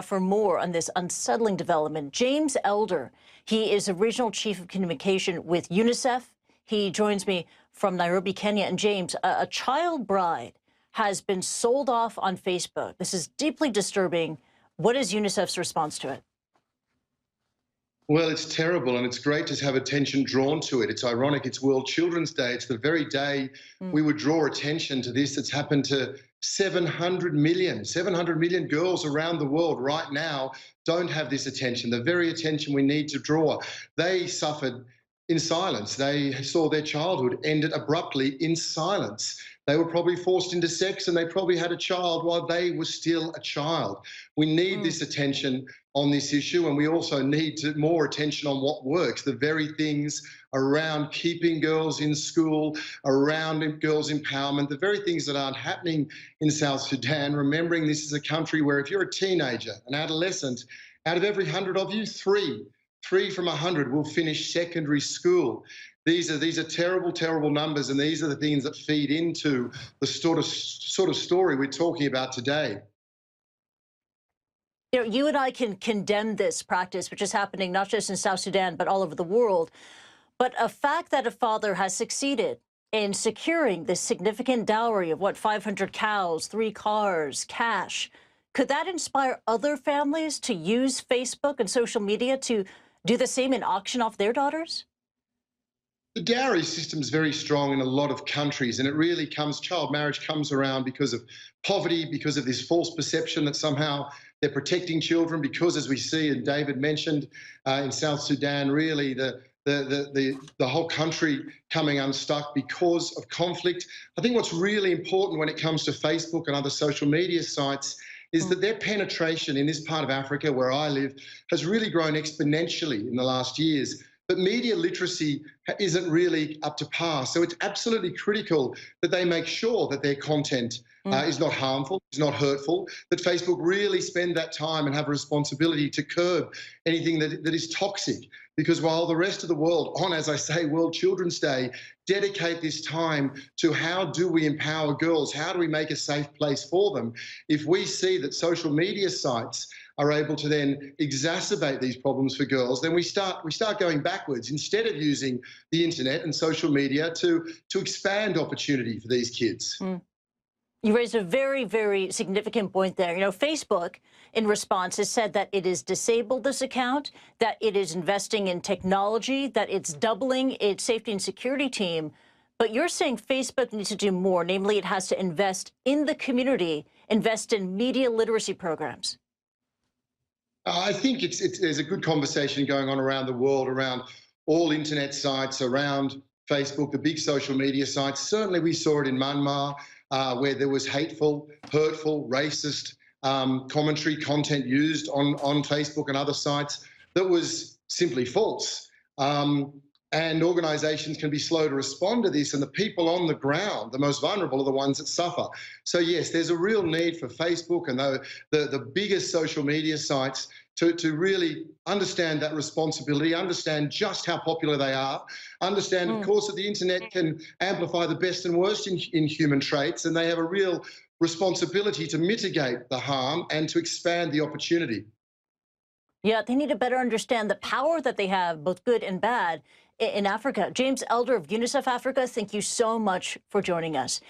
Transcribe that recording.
For more on this unsettling development, James Elder, he is a regional chief of communication with UNICEF. He joins me from Nairobi, Kenya. And James, a child bride has been sold off on Facebook. This is deeply disturbing. What is UNICEF's response to it? Well, it's terrible, and it's great to have attention drawn to it. It's ironic. It's World Children's Day. It's the very day we would draw attention to this. It's happened to 700 million girls around the world right now don't have this attention, the very attention we need to draw. They suffered in silence. They saw their childhood ended abruptly in silence. They were probably forced into sex, and they probably had a child while they were still a child. We need this attention on this issue, and we also need more attention on what works, the very things around keeping girls in school, around girls' empowerment, the very things that aren't happening in South Sudan, remembering this is a country where if you're a teenager, an adolescent, out of every 100 of you, three from 100 will finish secondary school. These are terrible, terrible numbers, and these are the things that feed into the sort of story we're talking about today. You know, you and I can condemn this practice, which is happening not just in South Sudan, but all over the world. But a fact that a father has succeeded in securing this significant dowry of, 500 cows, 3 cars, cash, could that inspire other families to use Facebook and social media to do the same and auction off their daughters? The dowry system is very strong in a lot of countries, and it really child marriage comes around because of poverty, because of this false perception that somehow they're protecting children, because, as we see and David mentioned, in South Sudan, really the whole country coming unstuck because of conflict. I think what's really important when it comes to Facebook and other social media sites is that their penetration in this part of Africa where I live has really grown exponentially in the last years. But media literacy isn't really up to par. So it's absolutely critical that they make sure that their content is not harmful, is not hurtful, that Facebook really spend that time and have a responsibility to curb anything that is toxic. Because while the rest of the world, on, as I say, World Children's Day, dedicate this time to how do we empower girls, how do we make a safe place for them, if we see that social media sites are able to then exacerbate these problems for girls, then we start going backwards instead of using the internet and social media to expand opportunity for these kids. You raised a very, very significant point there. You know, Facebook, in response, has said that it has disabled this account, that it is investing in technology, that it's doubling its safety and security team. But you're saying Facebook needs to do more, namely it has to invest in the community, invest in media literacy programs. I think there's a good conversation going on around the world, around all internet sites, around Facebook, the big social media sites. Certainly we saw it in Myanmar, where there was hateful, hurtful, racist commentary content used on Facebook and other sites that was simply false. And organisations can be slow to respond to this, and the people on the ground, the most vulnerable, are the ones that suffer. So yes, there's a real need for Facebook and the biggest social media sites to really understand that responsibility, understand just how popular they are, understand, of course, that the internet can amplify the best and worst in human traits, and they have a real responsibility to mitigate the harm and to expand the opportunity. Yeah, they need to better understand the power that they have, both good and bad, in Africa. James Elder of UNICEF Africa, thank you so much for joining us.